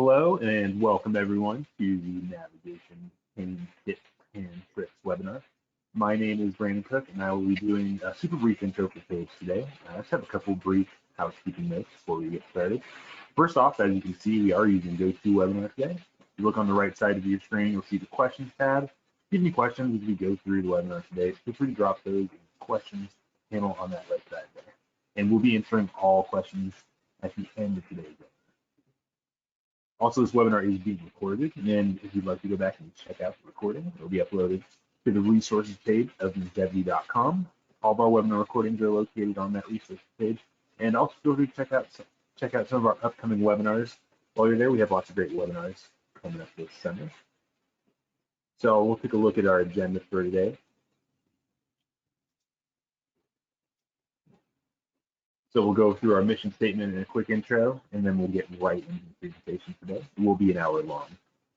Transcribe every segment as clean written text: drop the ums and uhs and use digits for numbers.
Hello and welcome everyone to the Navigation Pain Tips and Tricks webinar. My name is Brandon Cook and I will be doing a super brief intro for Paige today. I just have a couple brief housekeeping notes before we get started. First off, as you can see, we are using GoToWebinar today. If you look on the right side of your screen, you'll see the questions tab. If you have any questions as we go through the webinar today, feel free to drop those in the questions panel on that right side there. And we'll be answering all questions at the end of today's webinar. Also, this webinar is being recorded, and if you'd like to go back and check out the recording, it will be uploaded to the resources page of Njevity.com. All of our webinar recordings are located on that resources page, and also feel free to check out some of our upcoming webinars. While you're there, we have lots of great webinars coming up this summer. So we'll take a look at our agenda for today. So we'll go through our mission statement and a quick intro, and then we'll get right into the presentation today. It will be an hour-long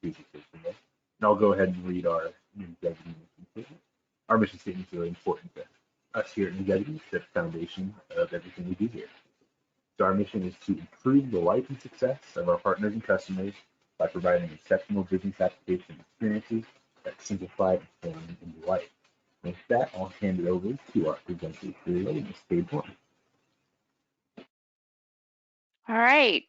presentation today. And I'll go ahead and read our Njevity mission statement. Our mission statement is really important to us here at Njevity. It's the foundation of everything we do here. So our mission is to improve the life and success of our partners and customers by providing exceptional business application experiences that simplify, inform, and delight. And with that, I'll hand it over to our presenter for today, Ms. Paige Horn. All right.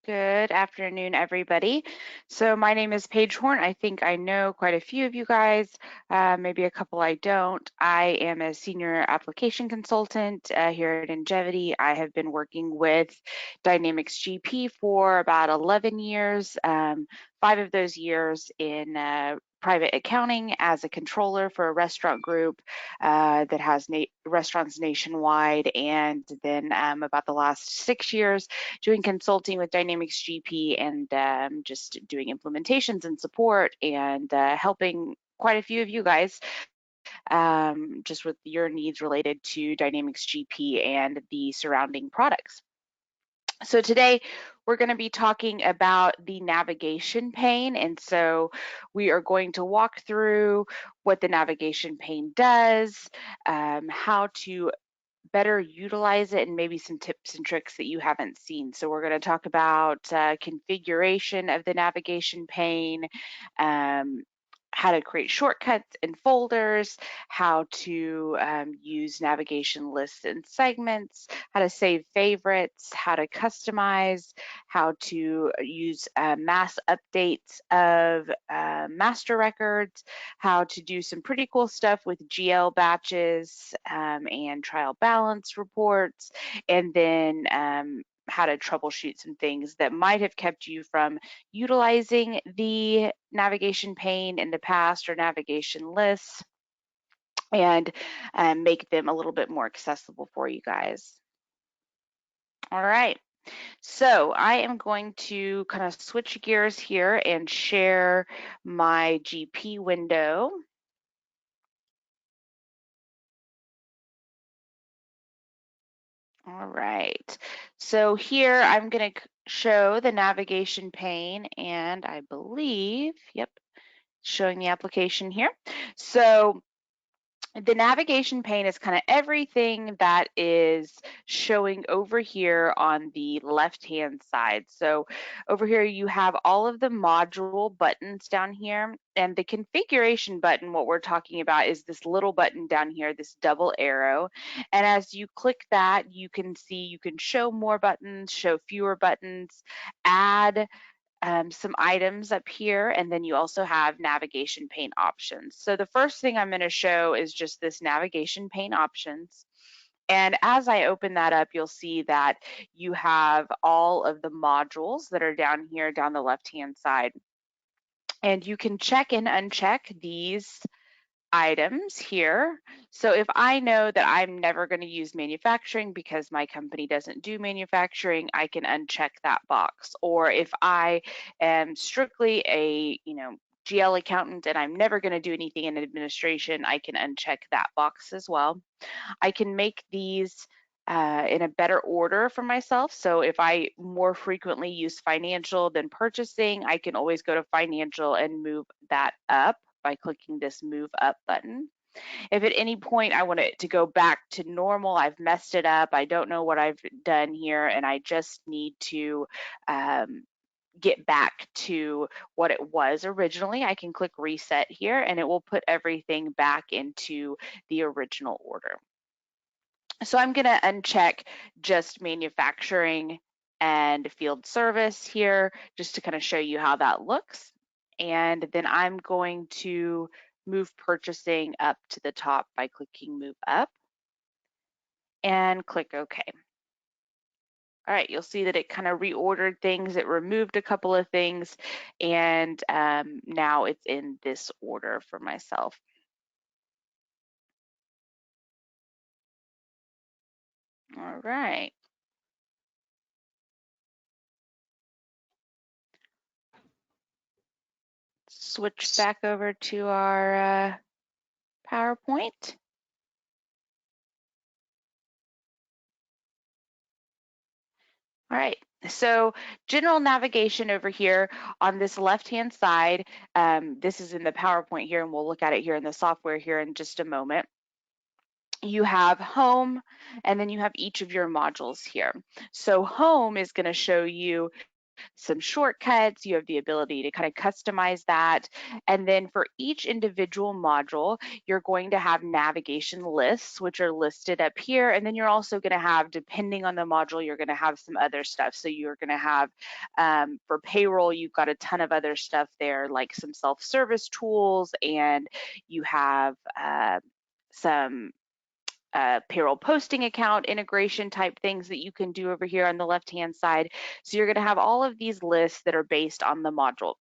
Good afternoon, everybody. So my name is Paige Horn. I think I know quite a few of you guys, maybe a couple I don't. I am a senior application consultant here at Njevity. I have been working with Dynamics GP for about 11 years, 5 of those years in private accounting as a controller for a restaurant group that has restaurants nationwide, and then about the last 6 years doing consulting with Dynamics GP and just doing implementations and support and helping quite a few of you guys just with your needs related to Dynamics GP and the surrounding products. So today we're going to be talking about the navigation pane, and so we are going to walk through what the navigation pane does, how to better utilize it, and maybe some tips and tricks that you haven't seen. So we're going to talk about configuration of the navigation pane, how to create shortcuts and folders, how to use navigation lists and segments, how to save favorites, how to customize, how to use mass updates of master records, how to do some pretty cool stuff with GL batches and trial balance reports, and then how to troubleshoot some things that might have kept you from utilizing the navigation pane in the past or navigation lists, and make them a little bit more accessible for you guys. All right, so I am going to kind of switch gears here and share my GP window. All right, so here I'm going to show the navigation pane, and I believe, yep, showing the application here. So the navigation pane is kind of everything that is showing over here on the left-hand side. So over here you have all of the module buttons down here, and the configuration button, what we're talking about is this little button down here, this double arrow. And as you click that, you can see you can show more buttons, show fewer buttons, add some items up here, and then you also have navigation pane options. So the first thing I'm going to show is just this navigation pane options. And as I open that up, you'll see that you have all of the modules that are down here down the left-hand side. And you can check and uncheck these items here. So if I know that I'm never going to use manufacturing because my company doesn't do manufacturing, I can uncheck that box. Or if I am strictly a GL accountant and I'm never going to do anything in administration, I can uncheck that box as well. I can make these in a better order for myself. So if I more frequently use financial than purchasing, I can always go to financial and move that up by clicking this move up button. If at any point I want it to go back to normal, I've messed it up, I don't know what I've done here, and I just need to get back to what it was originally, I can click reset here and it will put everything back into the original order. So I'm going to uncheck just manufacturing and field service here just to kind of show you how that looks. And then I'm going to move purchasing up to the top by clicking move up and click OK. All right, you'll see that it kind of reordered things. It removed a couple of things, and now it's in this order for myself. All right. Switch back over to our PowerPoint. All right, so general navigation over here on this left-hand side, this is in the PowerPoint here, and we'll look at it here in the software here in just a moment. You have home, and then you have each of your modules here. So home is going to show you some shortcuts. You have the ability to kind of customize that. And then for each individual module, you're going to have navigation lists, which are listed up here. And then you're also going to have, depending on the module, you're going to have some other stuff. So you're going to have, for payroll, you've got a ton of other stuff there, like some self-service tools, and you have some payroll posting account integration type things that you can do over here on the left-hand side. So you're going to have all of these lists that are based on the module.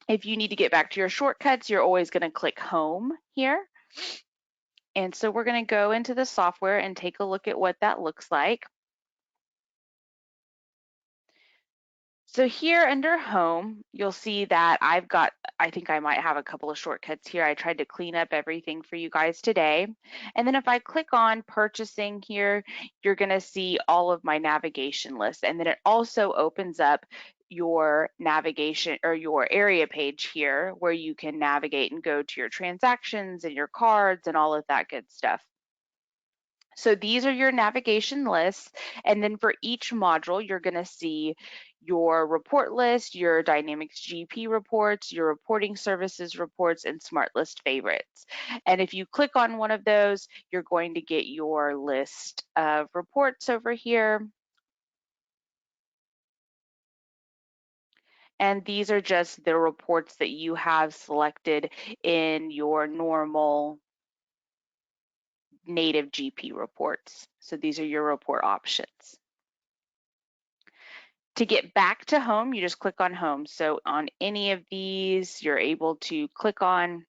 If you need to get back to your shortcuts, you're always going to click home here. And so we're going to go into the software and take a look at what that looks like. So here under home, you'll see that I've got, I think I might have a couple of shortcuts here. I tried to clean up everything for you guys today. And then if I click on purchasing here, you're gonna see all of my navigation lists. And then it also opens up your navigation or your area page here where you can navigate and go to your transactions and your cards and all of that good stuff. So these are your navigation lists. And then for each module, you're going to see your report list, your Dynamics GP reports, your reporting services reports, and Smart List favorites. And if you click on one of those, you're going to get your list of reports over here. And these are just the reports that you have selected in your normal native GP reports. So these are your report options. To get back to home, you just click on home. So on any of these, you're able to click on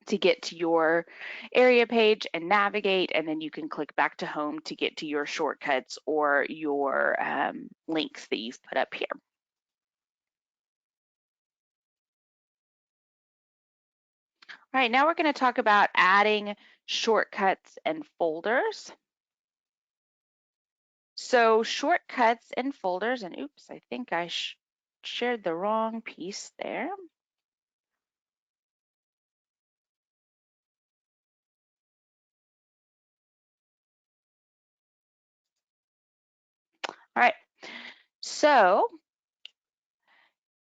to get to your area page and navigate, and then you can click back to home to get to your shortcuts or your links that you've put up here. All right, now we're going to talk about adding shortcuts and folders. So shortcuts and folders, and oops, I think I shared the wrong piece there. All right, so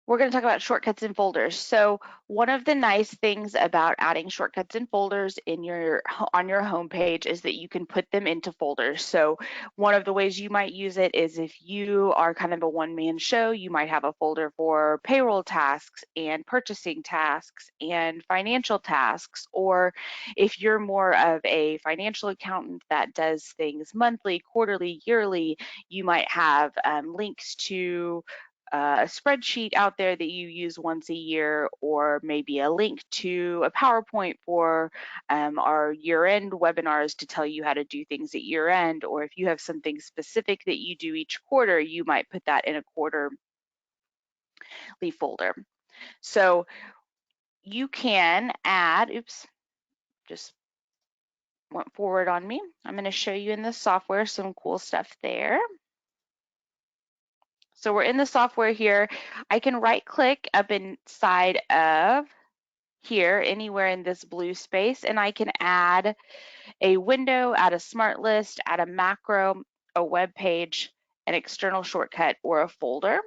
we're going to talk about shortcuts and folders. So one of the nice things about adding shortcuts and folders in on your home page is that you can put them into folders. So one of the ways you might use it is if you are kind of a one-man show, you might have a folder for payroll tasks and purchasing tasks and financial tasks. Or if you're more of a financial accountant that does things monthly, quarterly, yearly, you might have links to a spreadsheet out there that you use once a year, or maybe a link to a PowerPoint for our year-end webinars to tell you how to do things at year-end, or if you have something specific that you do each quarter, you might put that in a quarterly folder. So you can add, oops, just went forward on me. I'm going to show you in the software some cool stuff there. So we're in the software here. I can right click up inside of here, anywhere in this blue space, and I can add a window, add a smart list, add a macro, a web page, an external shortcut, or a folder.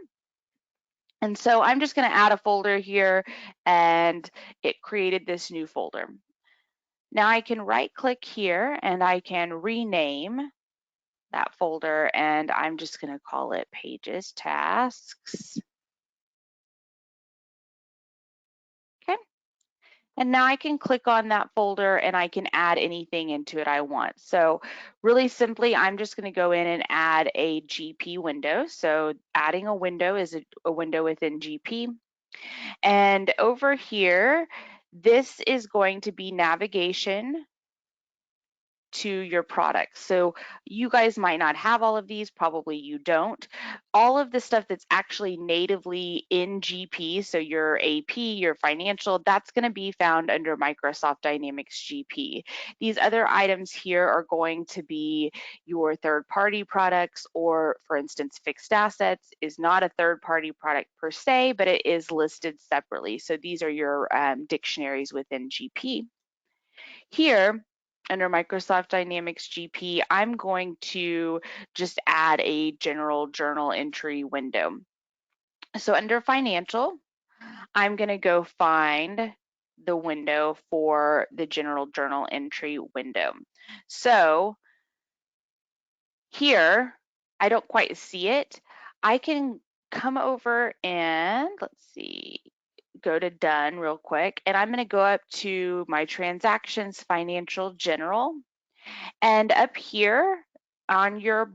And so I'm just going to add a folder here, and it created this new folder. Now I can right click here and I can rename that folder, and I'm just going to call it Pages Tasks. Okay. And now I can click on that folder and I can add anything into it I want. So really simply, I'm just going to go in and add a GP window. So adding a window is a window within GP. And over here, this is going to be navigation to your products. So you guys might not have all of these, probably you don't. All of the stuff that's actually natively in GP, so your AP, your financial, that's going to be found under Microsoft Dynamics GP. These other items here are going to be your third-party products, or for instance, fixed assets is not a third-party product per se, but it is listed separately. So these are your dictionaries within GP. Here, under Microsoft Dynamics GP, I'm going to just add a general journal entry window. So under financial, I'm going to go find the window for the general journal entry window. So here, I don't quite see it. I can come over and let's see, go to done real quick, and I'm going to go up to my transactions financial general. And up here on your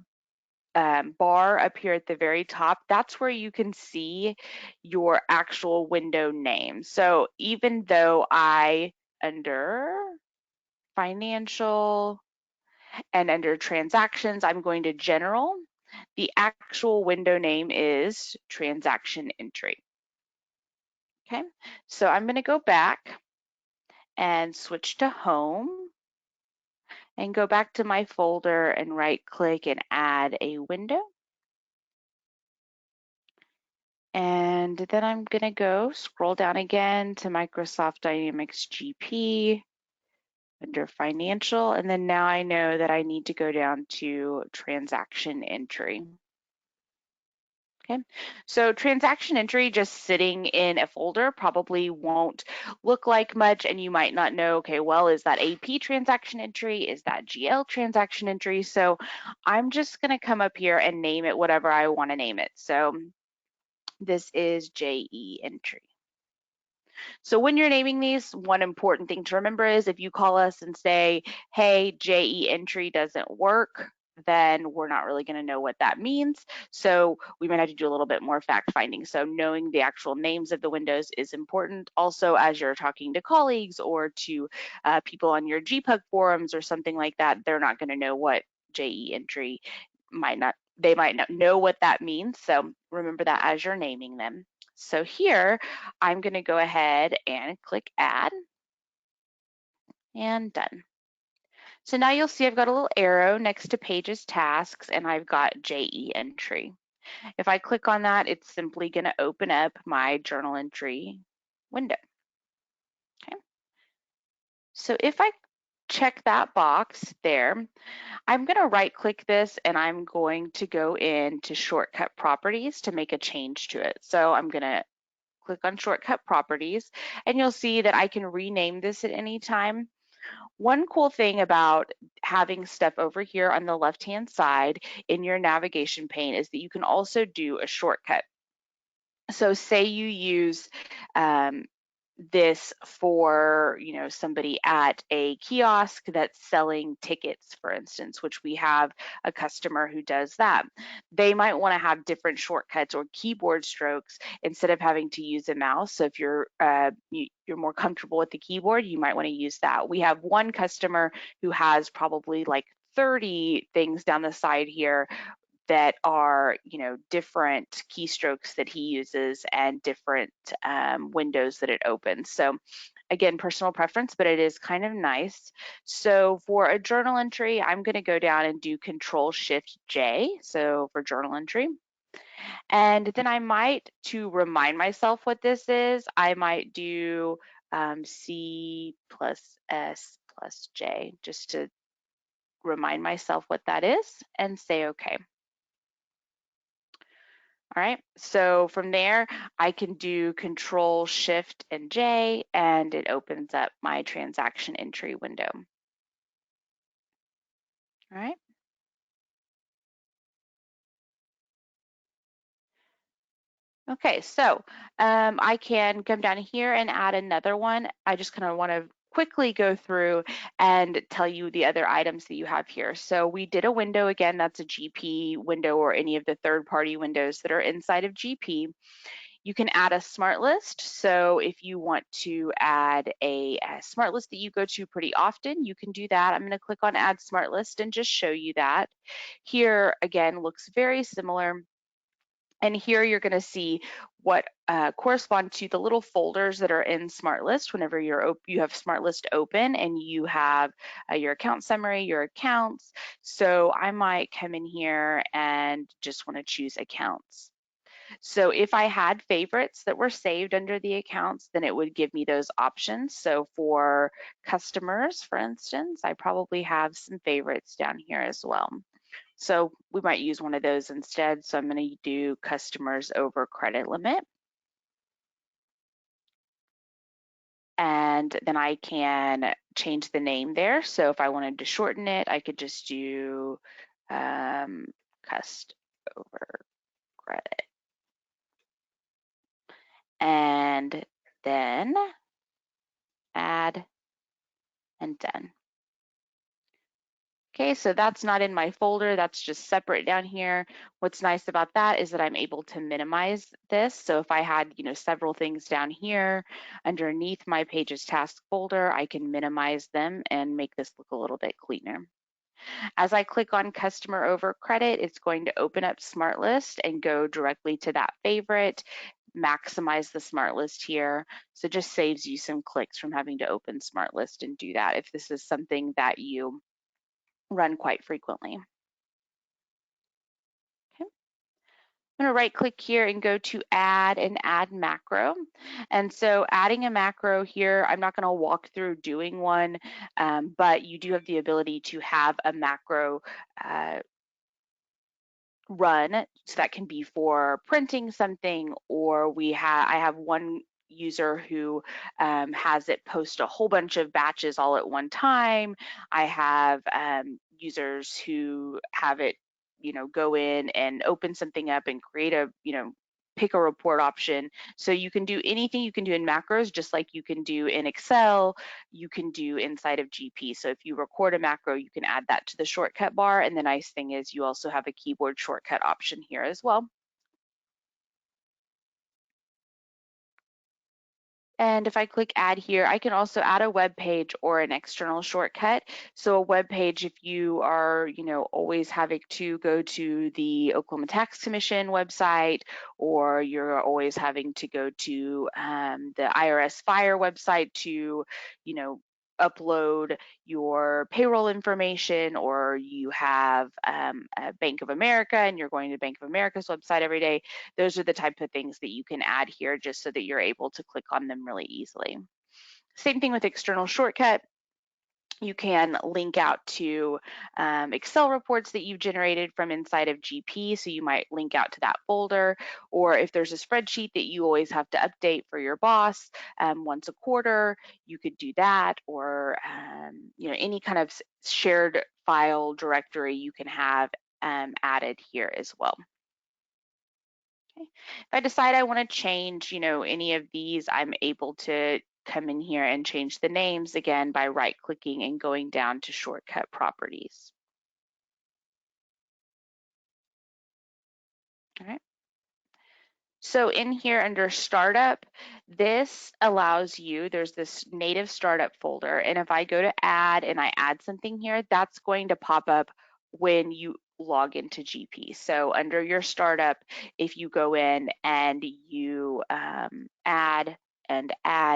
bar up here at the very top, that's where you can see your actual window name. So even though under financial and under transactions, I'm going to general, the actual window name is transaction entry. Okay, so I'm going to go back and switch to home and go back to my folder and right click and add a window. And then I'm going to go scroll down again to Microsoft Dynamics GP under financial. And then now I know that I need to go down to transaction entry. Okay, so transaction entry just sitting in a folder probably won't look like much, and you might not know, okay, well, is that AP transaction entry? Is that GL transaction entry? So I'm just going to come up here and name it whatever I want to name it. So this is JE entry. So when you're naming these, one important thing to remember is if you call us and say, hey, JE entry doesn't work, then we're not really going to know what that means. So we might have to do a little bit more fact finding. So knowing the actual names of the windows is important. Also, as you're talking to colleagues or to people on your GPUG forums or something like that, they're not going to know what JE entry they might not know what that means. So remember that as you're naming them. So here, I'm going to go ahead and click add and done. So now you'll see I've got a little arrow next to Pages Tasks, and I've got JE entry. If I click on that, it's simply going to open up my journal entry window. Okay. So if I check that box there, I'm going to right click this and I'm going to go into shortcut properties to make a change to it. So I'm going to click on shortcut properties, and you'll see that I can rename this at any time. One cool thing about having stuff over here on the left-hand side in your navigation pane is that you can also do a shortcut. So say you use this for, somebody at a kiosk that's selling tickets, for instance, which we have a customer who does that. They might want to have different shortcuts or keyboard strokes instead of having to use a mouse. So if you're more comfortable with the keyboard, you might want to use that. We have one customer who has probably like 30 things down the side here that are, different keystrokes that he uses and different windows that it opens. So again, personal preference, but it is kind of nice. So for a journal entry, I'm going to go down and do Control-Shift-J, so for journal entry. And then I might, to remind myself what this is, I might do C plus S plus J, just to remind myself what that is, and say okay. All right, so from there, I can do Control Shift and J, and it opens up my transaction entry window. All right. Okay, so I can come down here and add another one. I just kind of want to quickly go through and tell you the other items that you have here. So we did a window, again, that's a GP window or any of the third-party windows that are inside of GP. You can add a smart list. So if you want to add a smart list that you go to pretty often, you can do that. I'm going to click on Add Smart List and just show you that. Here, again, looks very similar. And here you're going to see what correspond to the little folders that are in Smart List whenever you have Smart List open and you have your account summary, your accounts. So I might come in here and just want to choose accounts. So if I had favorites that were saved under the accounts, then it would give me those options. So for customers, for instance, I probably have some favorites down here as well. So we might use one of those instead. So I'm going to do customers over credit limit. And then I can change the name there. So if I wanted to shorten it, I could just do cust over credit. And then add and done. Okay, so that's not in my folder, that's just separate down here. What's nice about that is that I'm able to minimize this. So if I had, several things down here underneath my Pages task folder, I can minimize them and make this look a little bit cleaner. As I click on customer over credit, it's going to open up Smart List and go directly to that favorite, maximize the Smart List here. So it just saves you some clicks from having to open Smart List and do that if this is something that you run quite frequently. Okay. I'm going to right click here and go to add and add macro. And so adding a macro here, I'm not going to walk through doing one, but you do have the ability to have a macro run. So that can be for printing something, or I have one user who has it post a whole bunch of batches all at one time. I have users who have it, go in and open something up and create a, pick a report option. So you can do anything you can do in macros, just like you can do in Excel, you can do inside of GP. So if you record a macro, you can add that to the shortcut bar. And the nice thing is you also have a keyboard shortcut option here as well. And if I click add here, I can also add a web page or an external shortcut. So a web page, if you are, always having to go to the Oklahoma Tax Commission website, or you're always having to go to the IRS Fire website to, upload your payroll information, or you have a Bank of America and you're going to Bank of America's website every day, those are the type of things that you can add here just so that you're able to click on them really easily. Same thing with external shortcut. You can link out to Excel reports that you've generated from inside of GP, so you might link out to that folder, or if there's a spreadsheet that you always have to update for your boss once a quarter, you could do that, or any kind of shared file directory you can have added here as well. Okay. If I decide I want to change, any of these, I'm able to come in here and change the names again by right clicking and going down to shortcut properties. All right. So in here under startup, this allows you, there's this native startup folder, and if I go to add and I add something here, that's going to pop up when you log into GP. So under your startup, if you go in and you add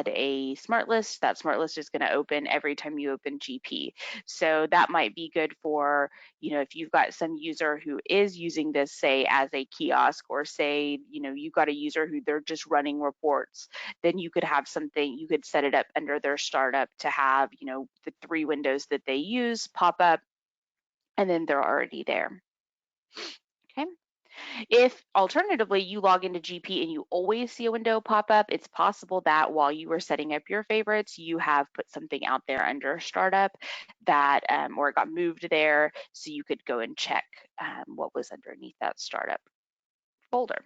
a smart list, that smart list is going to open every time you open GP. So that might be good for, if you've got some user who is using this, say, as a kiosk, or say, you've got a user who they're just running reports, then you could have something, you could set it up under their startup to have, the 3 windows that they use pop up, and then they're already there. Okay. If alternatively you log into GP and you always see a window pop up, it's possible that while you were setting up your favorites, you have put something out there under startup that, or it got moved there, so you could go and check what was underneath that startup folder.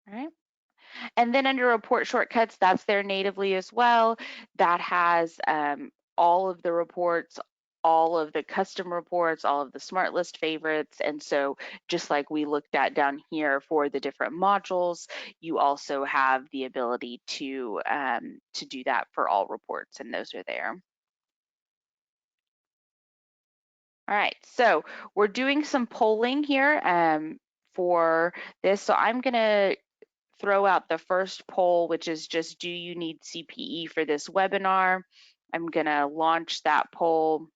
All right. And then under report shortcuts, that's there natively as well. That has all of the reports, all of the custom reports, all of the smart list favorites. And so just like we looked at down here for the different modules, you also have the ability to do that for all reports, and those are there. All right, so we're doing some polling here for this. So I'm gonna throw out the first poll, which is just, do you need CPE for this webinar? I'm gonna launch that poll.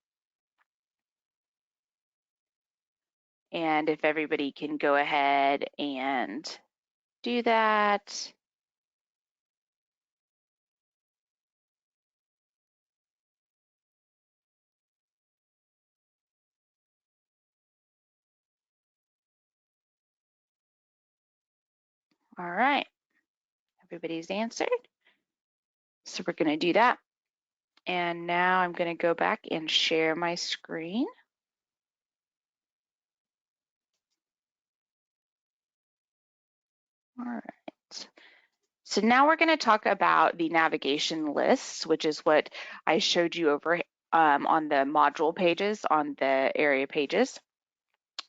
And if everybody can go ahead and do that. All right, everybody's answered. So we're gonna do that. And now I'm gonna go back and share my screen. All right. So now we're going to talk about the navigation lists, which is what I showed you over on the module pages, on the area pages.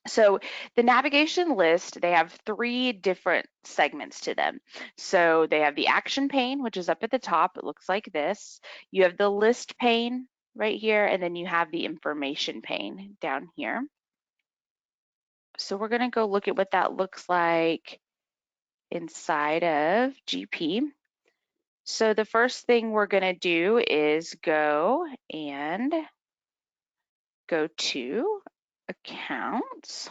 So the navigation list, they have 3 different segments to them. So they have the action pane, which is up at the top. It looks like this. You have the list pane right here, and then you have the information pane down here. So we're going to go look at what that looks like inside of GP. So the first thing we're going to do is go to accounts.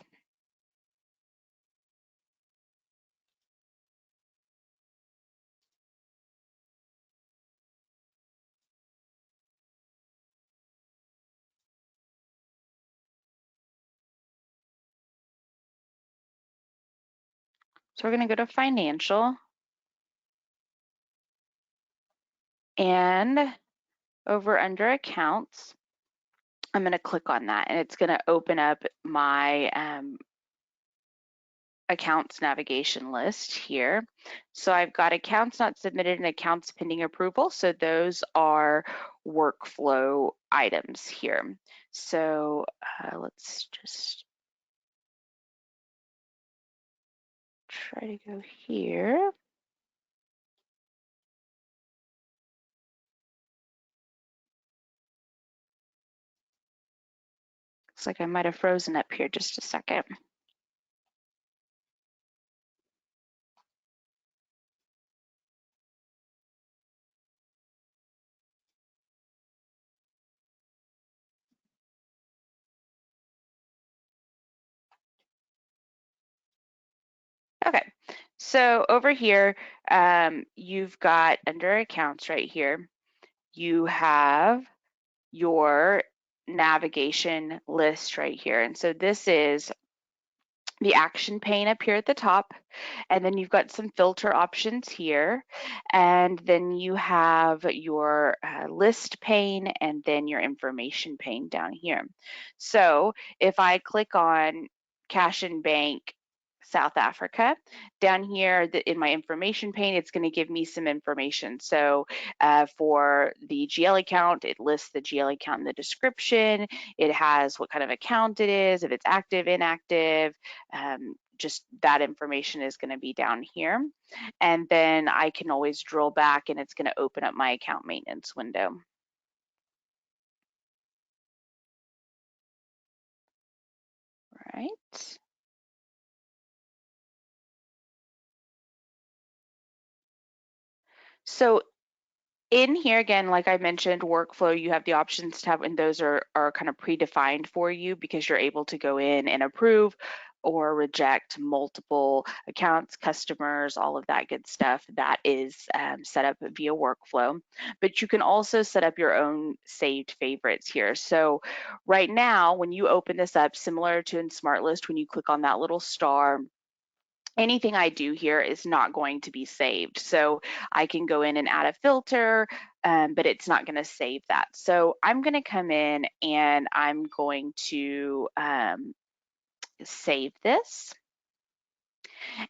So we're going to go to financial, and over under accounts, I'm going to click on that, and it's going to open up my accounts navigation list here. So I've got accounts not submitted and accounts pending approval. So those are workflow items here. So let's just try to go here. Looks like I might have frozen up here just a second. Okay, so over here, you've got under accounts right here, you have your navigation list right here. And so this is the action pane up here at the top, and then you've got some filter options here, and then you have your list pane and then your information pane down here. So if I click on Cash and Bank South Africa, down here in my information pane, it's going to give me some information. So for the GL account, it lists the GL account in the description. It has what kind of account it is, if it's active, inactive, just that information is going to be down here. And then I can always drill back, and it's going to open up my account maintenance window. Right. So in here, again, like I mentioned, workflow, you have the options to have, and those are kind of predefined for you because you're able to go in and approve or reject multiple accounts, customers, all of that good stuff. That is set up via workflow. But you can also set up your own saved favorites here. So right now, when you open this up, similar to in Smart List, when you click on that little star, anything I do here is not going to be saved. So I can go in and add a filter, but it's not going to save that. So I'm going to come in and I'm going to save this.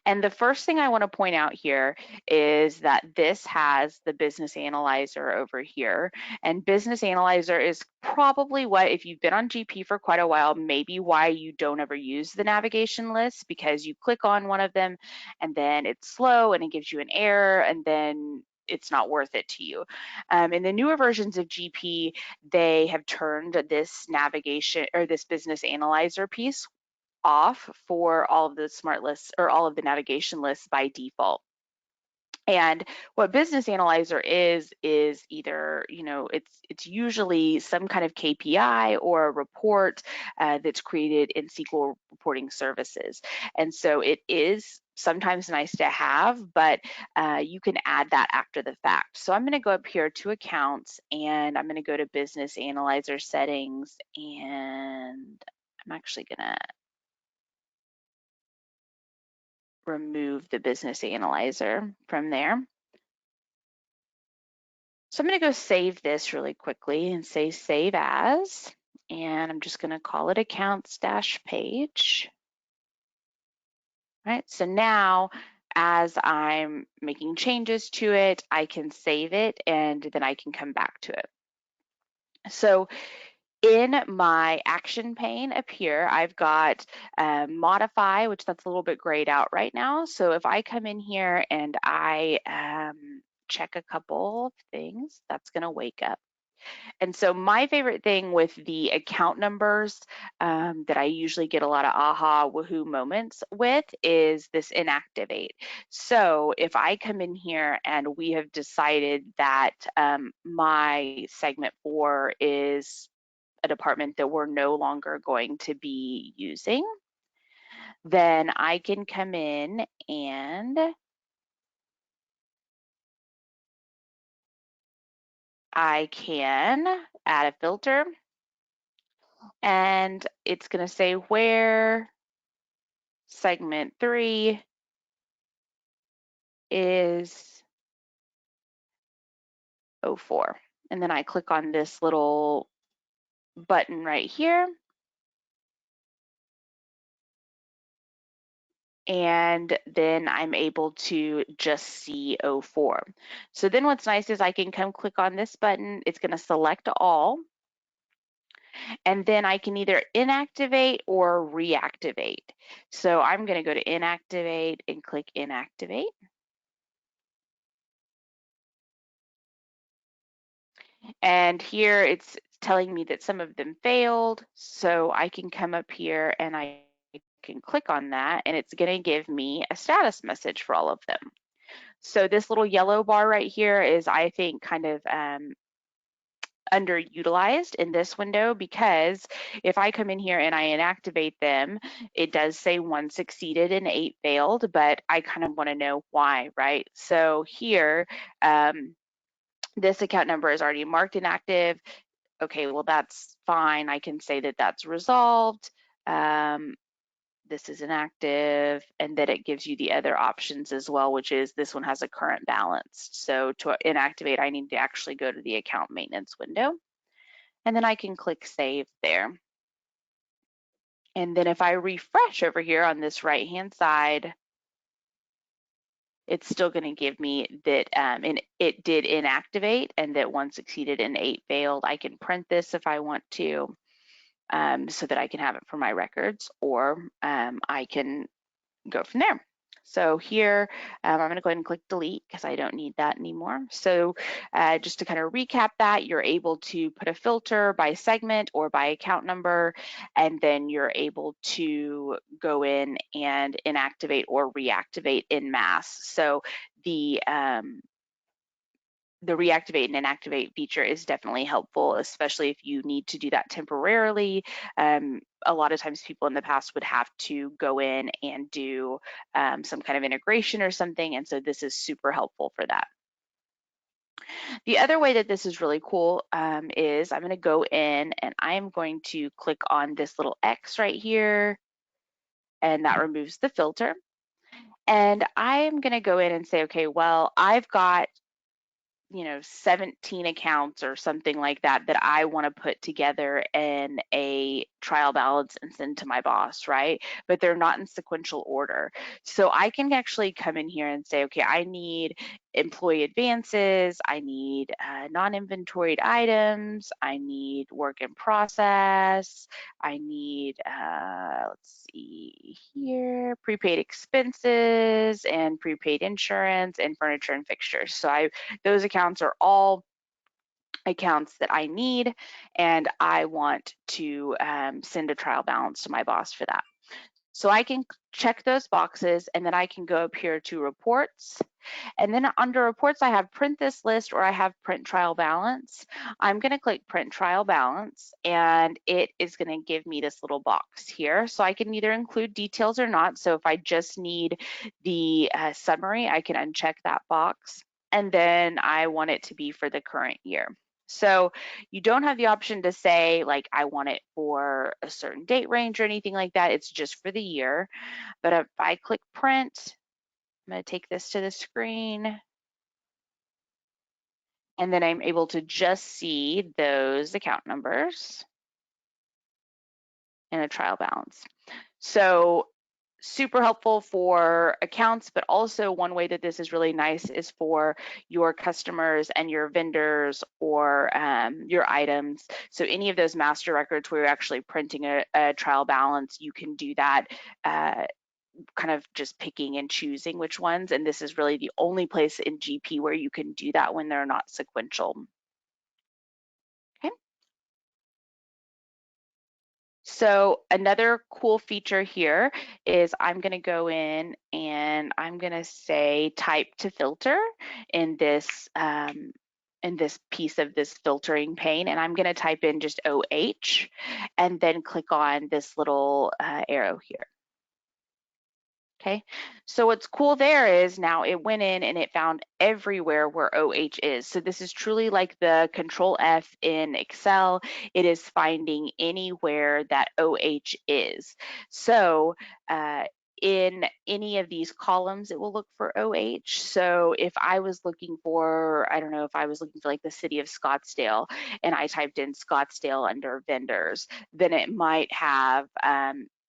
And the first thing I want to point out here is that this has the Business Analyzer over here. And Business Analyzer is probably what, if you've been on GP for quite a while, maybe why you don't ever use the navigation list, because you click on one of them and then it's slow and it gives you an error and then it's not worth it to you. In the newer versions of GP, they have turned this navigation or this Business Analyzer piece off for all of the smart lists or all of the navigation lists by default. And what Business Analyzer is either, it's usually some kind of KPI or a report that's created in SQL reporting services. And so it is sometimes nice to have, but you can add that after the fact. So I'm going to go up here to accounts and I'm going to go to Business Analyzer settings, and I'm actually going to remove the Business Analyzer from there. So I'm going to go save this really quickly and say save as, and I'm just going to call it accounts-page. All right, so now as I'm making changes to it, I can save it and then I can come back to it. So in my action pane up here, I've got modify, which that's a little bit grayed out right now. So if I come in here and I check a couple of things, that's going to wake up. And so my favorite thing with the account numbers that I usually get a lot of aha, woohoo moments with is this inactivate. So if I come in here and we have decided that my segment 4 is a department that we're no longer going to be using, then I can come in and I can add a filter, and it's going to say where segment 3 is 04. And then I click on this little button right here. And then I'm able to just see 04. So then what's nice is I can come click on this button. It's going to select all. And then I can either inactivate or reactivate. So I'm going to go to inactivate and click inactivate. And here it's telling me that some of them failed. So I can come up here and I can click on that and it's going to give me a status message for all of them. So this little yellow bar right here is, I think, kind of underutilized in this window, because if I come in here and I inactivate them, it does say 1 succeeded and 8 failed, but I kind of want to know why, right? So here, this account number is already marked inactive. Okay, well, that's fine. I can say that that's resolved. This is inactive, and then it gives you the other options as well, which is this one has a current balance. So to inactivate, I need to actually go to the account maintenance window, and then I can click save there. And then if I refresh over here on this right-hand side, it's still going to give me that and it did inactivate and that 1 succeeded and 8 failed. I can print this if I want to, so that I can have it for my records, or I can go from there. So here, I'm going to go ahead and click delete because I don't need that anymore. So just to kind of recap that, you're able to put a filter by segment or by account number, and then you're able to go in and inactivate or reactivate in mass. So the the reactivate and inactivate feature is definitely helpful, especially if you need to do that temporarily. A lot of times people in the past would have to go in and do some kind of integration or something, and so this is super helpful for that. The other way that this is really cool is I'm going to go in and I'm going to click on this little X right here, and that removes the filter. And I'm going to go in and say, okay, well, I've got 17 accounts or something like that that I want to put together in a trial balance and send to my boss, right? But they're not in sequential order. So I can actually come in here and say, okay, I need employee advances, I need non-inventoried items, I need work in process, I need, let's see here, prepaid expenses and prepaid insurance and furniture and fixtures. So those accounts are all accounts that I need, and I want to send a trial balance to my boss for that. So I can check those boxes, and then I can go up here to reports. And then under reports, I have print this list or I have print trial balance. I'm going to click print trial balance, and it is going to give me this little box here. So I can either include details or not. So if I just need the summary, I can uncheck that box. And then I want it to be for the current year. So you don't have the option to say, like, I want it for a certain date range or anything like that. It's just for the year. But if I click print, I'm going to take this to the screen, and then I'm able to just see those account numbers and a trial balance. So super helpful for accounts, but also one way that this is really nice is for your customers and your vendors or your items. So any of those master records where you're actually printing a trial balance, you can do that kind of just picking and choosing which ones. And this is really the only place in GP where you can do that when they're not sequential. Okay. So another cool feature here is I'm going to go in and I'm going to say type to filter in this piece of this filtering pane, and I'm going to type in just OH and then click on this little arrow here. Okay, so what's cool there is now it went in and it found everywhere where OH is. So this is truly like the Control F in Excel. It is finding anywhere that OH is. So in any of these columns, it will look for OH. So if I was looking for, I don't know, if I was looking for like the city of Scottsdale and I typed in Scottsdale under vendors, then it might have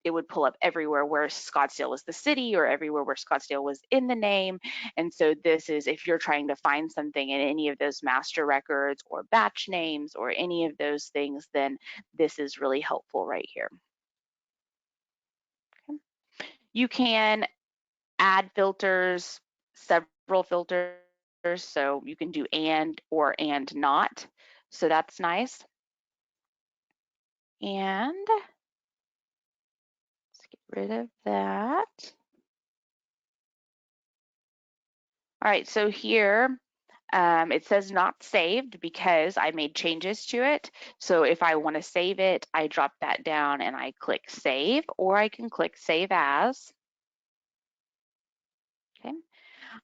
it would pull up everywhere where Scottsdale was the city or everywhere where Scottsdale was in the name. And so this is, if you're trying to find something in any of those master records or batch names or any of those things, then this is really helpful right here. Okay. You can add filters, several filters, so you can do and or and not. So that's nice. And let's get rid of that. All right, so here it says not saved because I made changes to it. So if I want to save it, I drop that down and I click save, or I can click save as. Okay.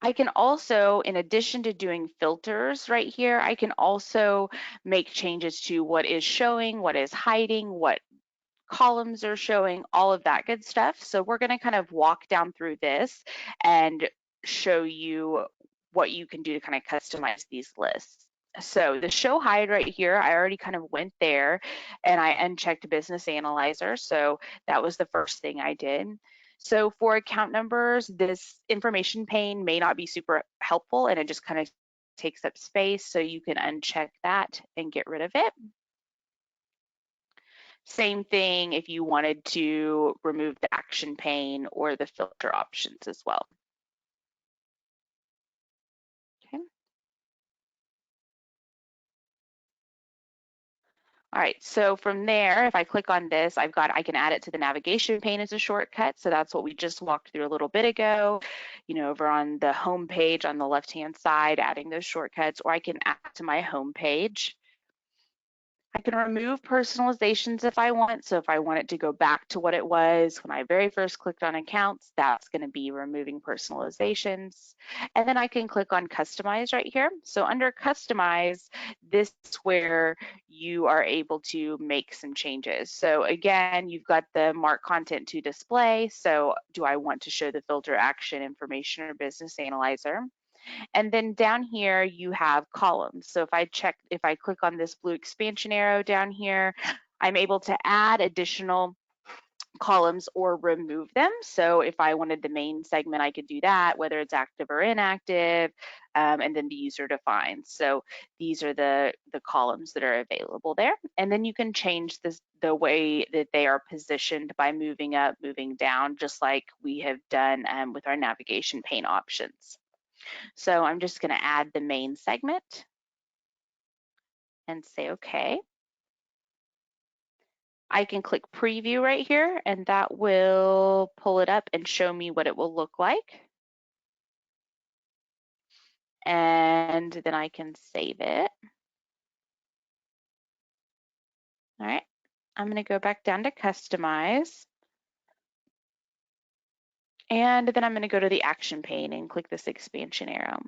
I can also, in addition to doing filters right here, I can also make changes to what is showing, what is hiding, what columns are showing, all of that good stuff. So we're going to kind of walk down through this and show you what you can do to kind of customize these lists. So the show hide right here, I already kind of went there and I unchecked business analyzer. So that was the first thing I did. So for account numbers, this information pane may not be super helpful and it just kind of takes up space. So you can uncheck that and get rid of it. Same thing if you wanted to remove the action pane or the filter options as well. Okay. All right, so from there, if I click on this, I can add it to the navigation pane as a shortcut. So that's what we just walked through a little bit ago, over on the home page on the left-hand side, adding those shortcuts, or I can add to my home page. I can remove personalizations if I want. So if I want it to go back to what it was when I very first clicked on accounts, that's going to be removing personalizations. And then I can click on customize right here. So under customize, this is where you are able to make some changes. So again, you've got the mark content to display. So do I want to show the filter action information or business analyzer? And then down here, you have columns. So if I click on this blue expansion arrow down here, I'm able to add additional columns or remove them. So if I wanted the main segment, I could do that, whether it's active or inactive, and then the user defines. So these are the columns that are available there. And then you can change the way that they are positioned by moving up, moving down, just like we have done with our navigation pane options. So I'm just going to add the main segment and say OK. I can click preview right here and that will pull it up and show me what it will look like. And then I can save it. All right, I'm going to go back down to customize. And then I'm going to go to the action pane and click this expansion arrow.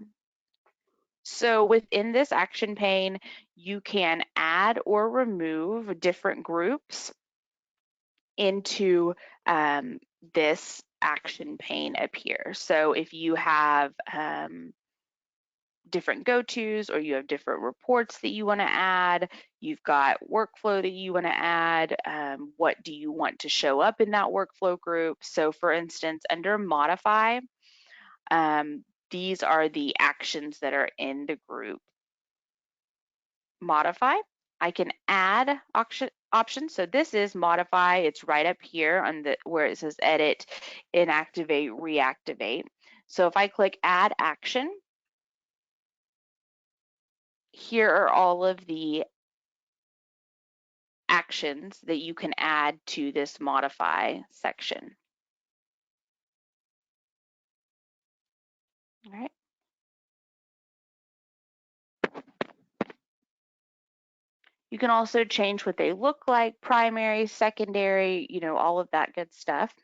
So within this action pane, you can add or remove different groups into this action pane up here. So if you have different go-tos or you have different reports that you want to add, you've got workflow that you want to add, what do you want to show up in that workflow group? So for instance, under modify, these are the actions that are in the group modify. I can add options. So this is modify. It's right up here on where it says edit, inactivate, reactivate. So if I click add action, here are all of the actions that you can add to this modify section. All right. You can also change what they look like, primary, secondary, all of that good stuff.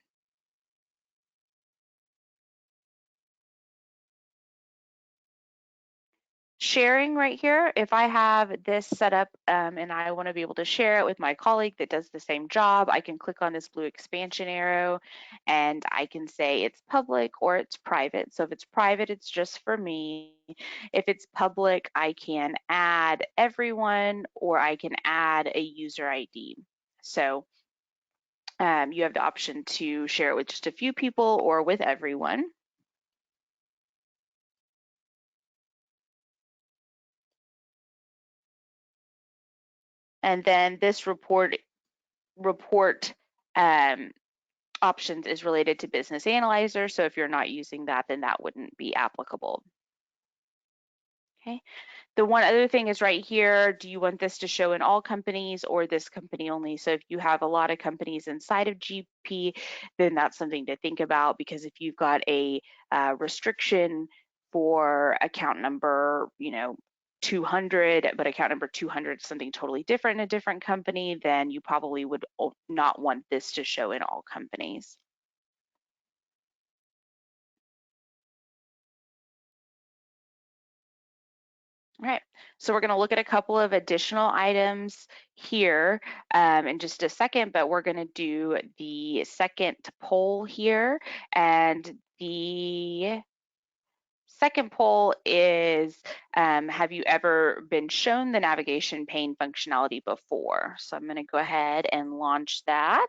Sharing right here, if I have this set up and I want to be able to share it with my colleague that does the same job, I can click on this blue expansion arrow and I can say it's public or it's private. So if it's private, it's just for me. If it's public, I can add everyone or I can add a user ID. So you have the option to share it with just a few people or with everyone. And then this report options is related to Business Analyzer. So if you're not using that, then that wouldn't be applicable. Okay. The one other thing is right here, do you want this to show in all companies or this company only? So if you have a lot of companies inside of GP, then that's something to think about, because if you've got a restriction for account number, 200, but account number 200 is something totally different in a different company, then you probably would not want this to show in all companies. All right, so we're going to look at a couple of additional items here in just a second, but we're going to do the second poll here. And the second poll is, have you ever been shown the navigation pane functionality before? So I'm going to go ahead and launch that.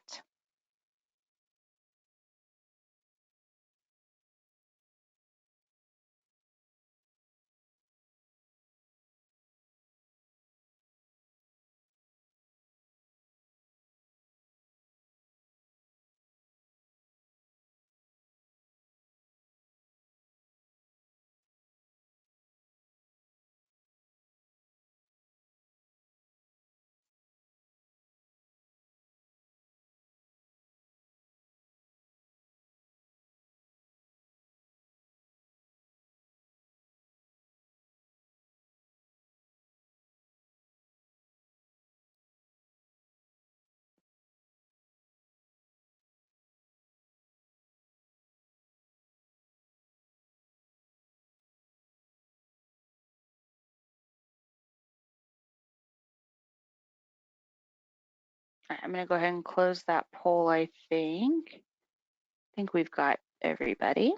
I'm going to go ahead and close that poll, I think. I think we've got everybody.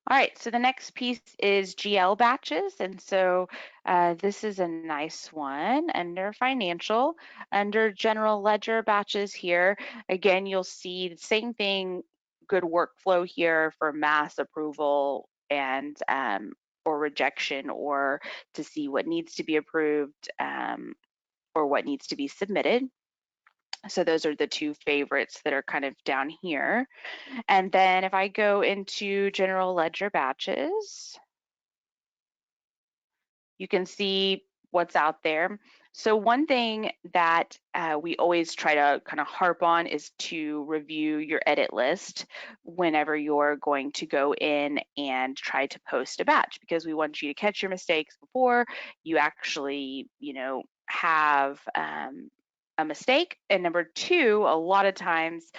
All right, so the next piece is GL batches. And so this is a nice one under financial. Under general ledger batches here, again, you'll see the same thing, good workflow here for mass approval and or rejection, or to see what needs to be approved or what needs to be submitted. So those are the two favorites that are kind of down here. And then if I go into general ledger batches, you can see what's out there. So one thing that we always try to kind of harp on is to review your edit list whenever you're going to go in and try to post a batch, because we want you to catch your mistakes before you actually, have a mistake. And number two, a lot of times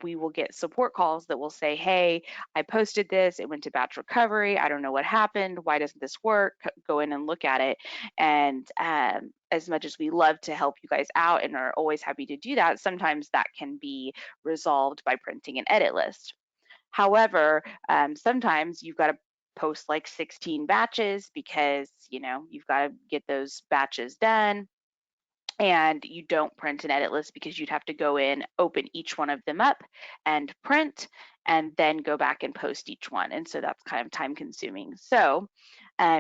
we will get support calls that will say, hey, I posted this, it went to batch recovery, I don't know what happened, why doesn't this work? Go in and look at it. And as much as we love to help you guys out and are always happy to do that, sometimes that can be resolved by printing an edit list. However, sometimes you've got to post like 16 batches because you've got to get those batches done, and you don't print an edit list because you'd have to go in, open each one of them up and print, and then go back and post each one. And so that's kind of time consuming. So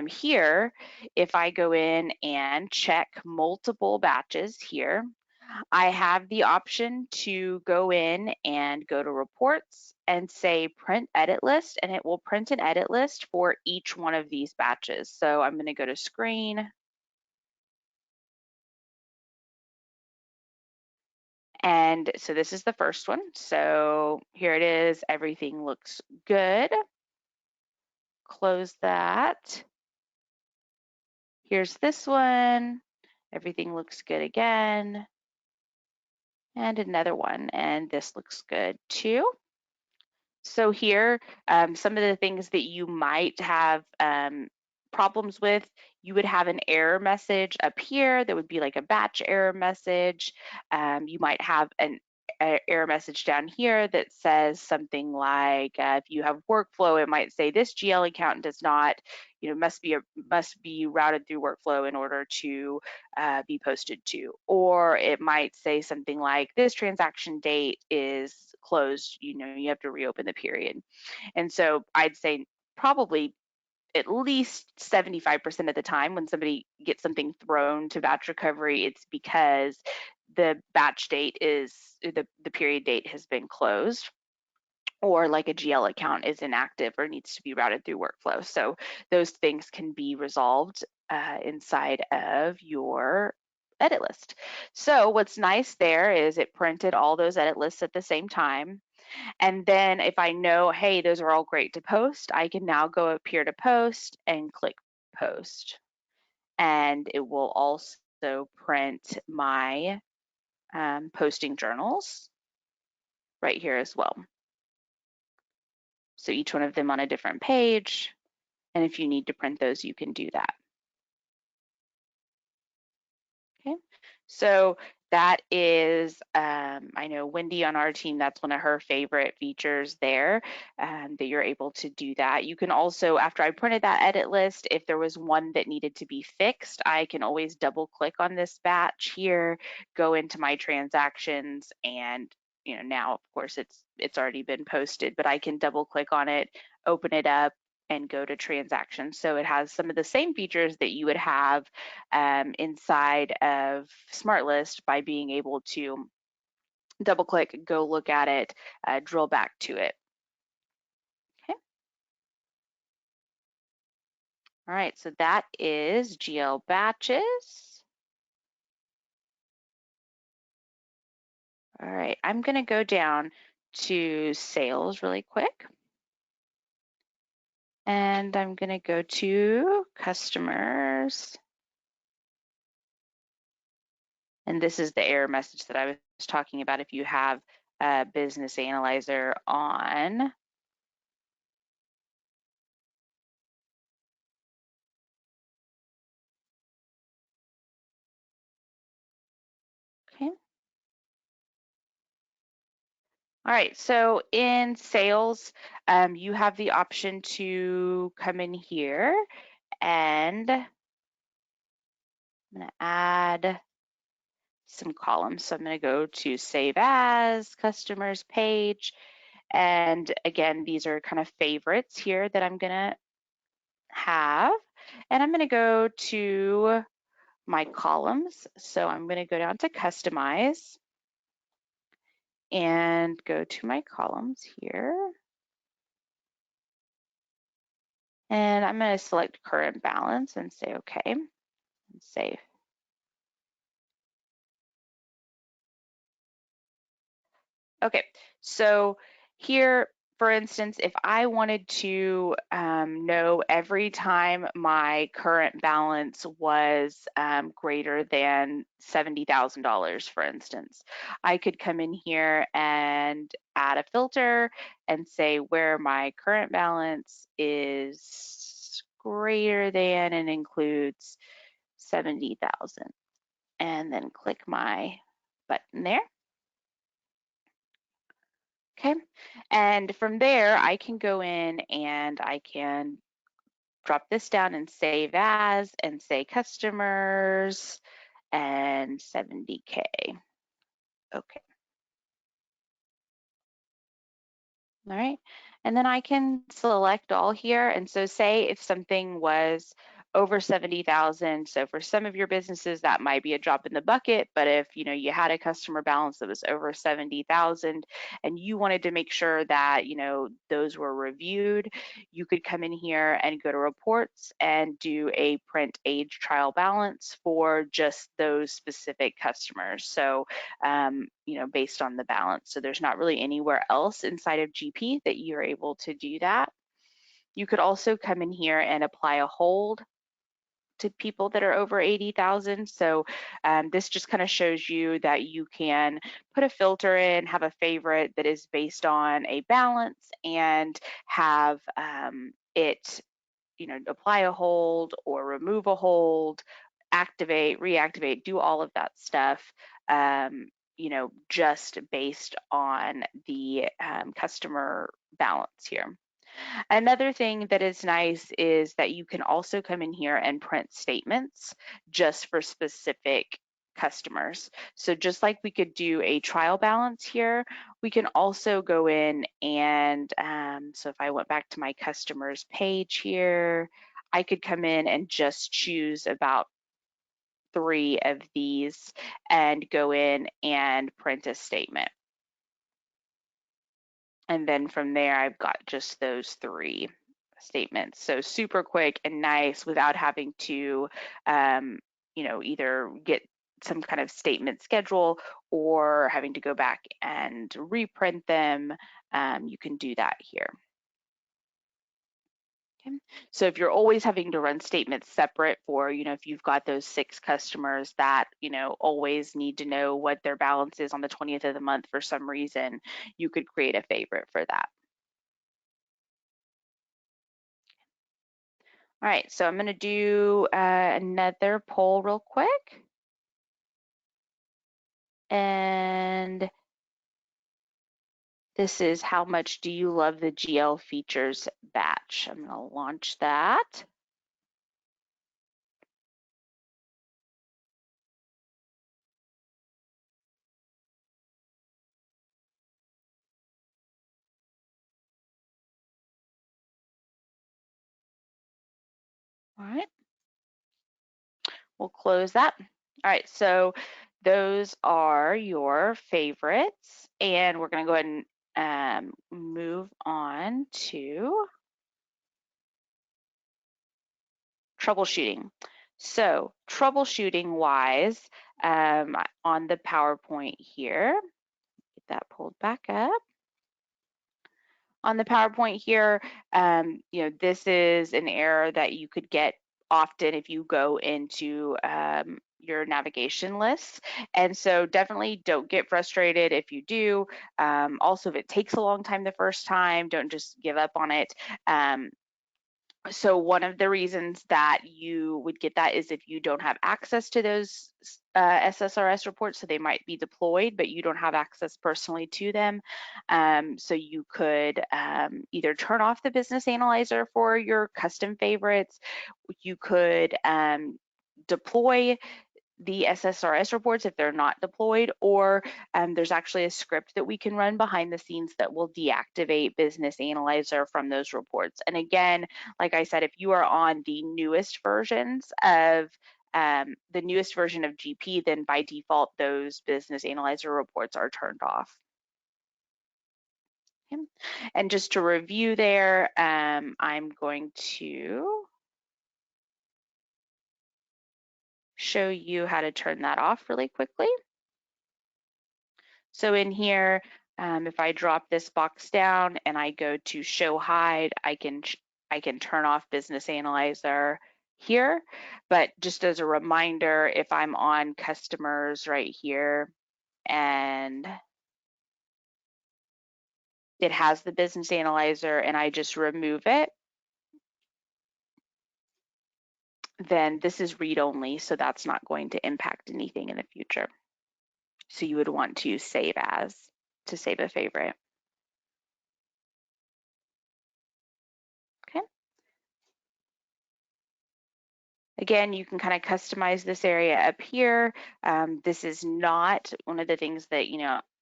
here, if I go in and check multiple batches here, I have the option to go in and go to reports and say print edit list, and it will print an edit list for each one of these batches. So I'm going to go to screen. And so this is the first one. So here it is. Everything looks good. Close that. Here's this one. Everything looks good again. And another one. And this looks good too. So here, some of the things that you might have problems with, you would have an error message up here that would be like a batch error message. You might have an error message down here that says something like, if you have workflow, it might say this GL account does not, must be routed through workflow in order to be posted to. Or it might say something like, this transaction date is closed, you have to reopen the period. And so I'd say probably at least 75% of the time when somebody gets something thrown to batch recovery, it's because the batch date is, the period date has been closed, or like a GL account is inactive or needs to be routed through workflow. So those things can be resolved inside of your edit list. So what's nice there is it printed all those edit lists at the same time. And then if I know, hey, those are all great to post, I can now go up here to post and click post. And it will also print my posting journals right here as well. So each one of them on a different page. And if you need to print those, you can do that. Okay, so that is, I know Wendy on our team, that's one of her favorite features there, that you're able to do that. You can also, after I printed that edit list, if there was one that needed to be fixed, I can always double click on this batch here, go into my transactions, and now of course it's already been posted, but I can double click on it, open it up, and go to transactions. So it has some of the same features that you would have inside of SmartList by being able to double click, go look at it, drill back to it. Okay. All right, so that is GL batches. All right, I'm gonna go down to sales really quick. And I'm gonna go to customers. And this is the error message that I was talking about if you have a business analyzer on. All right, so in sales, you have the option to come in here and I'm going to add some columns. So I'm going to go to Save As, Customers Page, and again, these are kind of favorites here that I'm going to have. And I'm going to go to my columns. So I'm going to go down to Customize and go to my columns here. And I'm going to select current balance and say okay and save. Okay, so here, for instance, if I wanted to know every time my current balance was greater than $70,000, for instance, I could come in here and add a filter and say where my current balance is greater than and includes 70,000, and then click my button there. Okay, and from there I can go in and I can drop this down and save as and say customers and 70K. Okay. All right, and then I can select all here. And so say if something was over 70,000, so for some of your businesses that might be a drop in the bucket, but if you had a customer balance that was over 70,000 and you wanted to make sure that those were reviewed, you could come in here and go to reports and do a print age trial balance for just those specific customers. So based on the balance. So there's not really anywhere else inside of GP that you're able to do that. You could also come in here and apply a hold to people that are over 80,000. So this just kind of shows you that you can put a filter in, have a favorite that is based on a balance, and have it apply a hold or remove a hold, activate, reactivate, do all of that stuff, just based on the customer balance here. Another thing that is nice is that you can also come in here and print statements just for specific customers. So just like we could do a trial balance here, we can also go in and so if I went back to my customers page here, I could come in and just choose about 3 of these and go in and print a statement. And then from there, I've got just those 3 statements. So super quick and nice without having to, either get some kind of statement schedule or having to go back and reprint them. You can do that here. Okay. So if you're always having to run statements separate for, if you've got those 6 customers that, always need to know what their balance is on the 20th of the month for some reason, you could create a favorite for that. All right, so I'm going to do another poll real quick. And this is how much do you love the GL features batch? I'm going to launch that. All right, we'll close that. All right, so those are your favorites, and we're going to go ahead and move on to troubleshooting. So troubleshooting wise, on the PowerPoint here, get that pulled back up. On the PowerPoint here, this is an error that you could get often if you go into your navigation lists. And so definitely don't get frustrated if you do. Also, if it takes a long time the first time, don't just give up on it. So one of the reasons that you would get that is if you don't have access to those SSRS reports, so they might be deployed, but you don't have access personally to them. So you could either turn off the business analyzer for your custom favorites. You could deploy the SSRS reports if they're not deployed, or there's actually a script that we can run behind the scenes that will deactivate Business Analyzer from those reports. And again, like I said, if you are on the newest versions of GP, then by default, those Business Analyzer reports are turned off. Okay. And just to review there, I'm going to show you how to turn that off really quickly. So in here, if I drop this box down and I go to show hide, I can turn off Business Analyzer here. But just as a reminder, if I'm on customers right here and it has the Business Analyzer and I just remove it, then this is read only, so that's not going to impact anything in the future. So you would want to save as to save a favorite. Okay. Again, you can kind of customize this area up here. This is not one of the things that,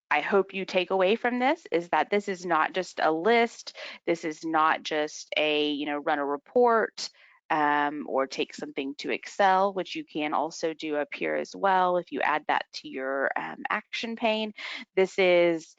I hope you take away from this is that this is not just a list. This is not just a, run a report or take something to Excel, which you can also do up here as well if you add that to your action pane. This is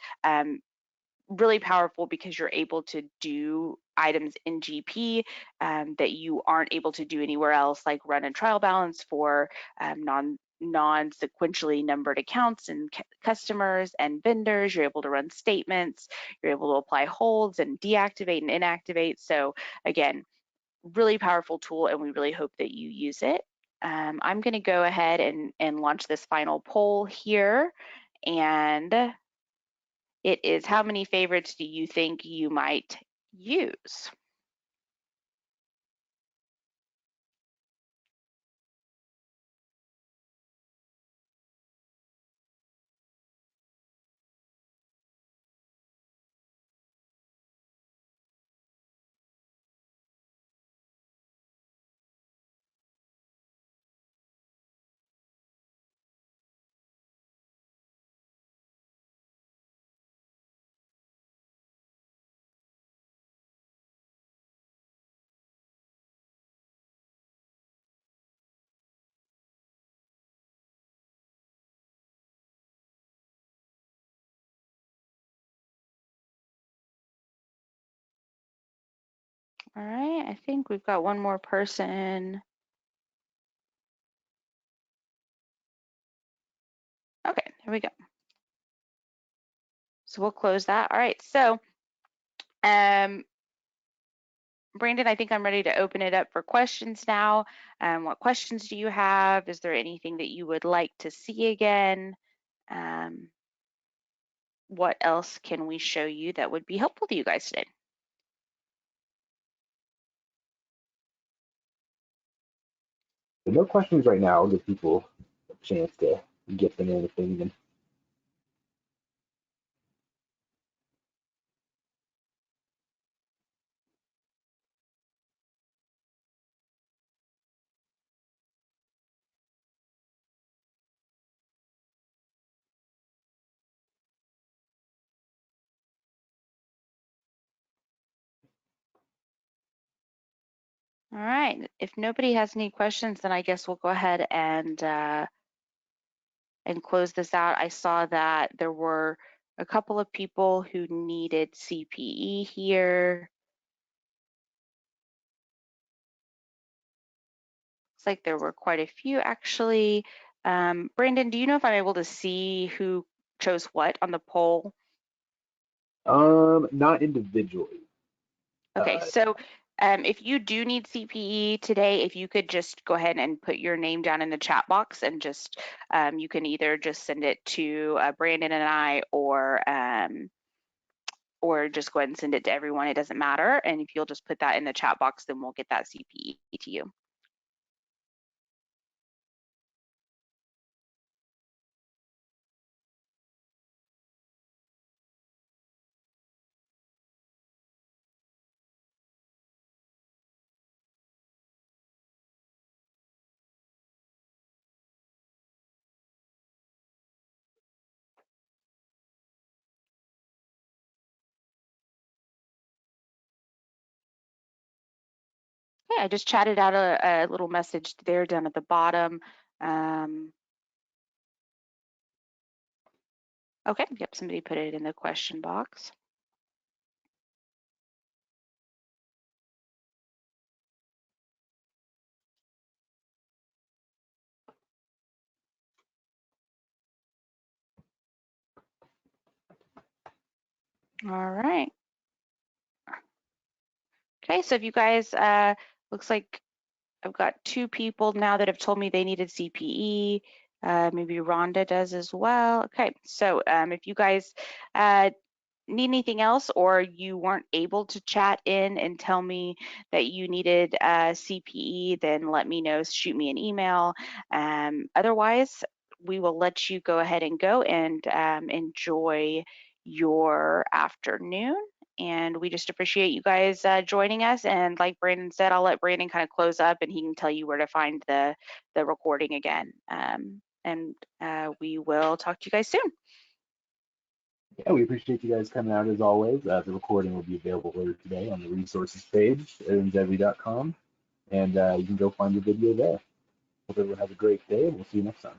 really powerful because you're able to do items in GP that you aren't able to do anywhere else, like run a trial balance for non-sequentially numbered accounts and customers and vendors. You're able to run statements. You're able to apply holds and deactivate and inactivate. So again, really powerful tool, and we really hope that you use it. I'm going to go ahead and launch this final poll here, and it is, how many favorites do you think you might use? All right, I think we've got one more person. Okay, here we go. So we'll close that. All right, so Brandon, I think I'm ready to open it up for questions now. What questions do you have? Is there anything that you would like to see again? What else can we show you that would be helpful to you guys today? So no questions right now. I'll give people a chance to get them in if they need them. All right, if nobody has any questions, then I guess we'll go ahead and close this out. I saw that there were a couple of people who needed CPE here. Looks like there were quite a few actually. Brandon, do you know if I'm able to see who chose what on the poll? Not individually. Okay, so if you do need CPE today, if you could just go ahead and put your name down in the chat box, and just you can either just send it to Brandon and I, or or just go ahead and send it to everyone. It doesn't matter. And if you'll just put that in the chat box, then we'll get that CPE to you. Okay, I just chatted out a little message there down at the bottom. Okay, yep, somebody put it in the question box. All right. Okay, so if you guys, looks like I've got 2 people now that have told me they needed CPE. Maybe Rhonda does as well. Okay, so if you guys need anything else, or you weren't able to chat in and tell me that you needed CPE, then let me know, shoot me an email. Otherwise, we will let you go ahead and go and enjoy your afternoon. And we just appreciate you guys joining us. And like Brandon said, I'll let Brandon kind of close up and he can tell you where to find the recording again. And we will talk to you guys soon. Yeah, we appreciate you guys coming out as always. The recording will be available later today on the resources page at njevity.com, and you can go find the video there. Hope everyone has a great day, and we'll see you next time.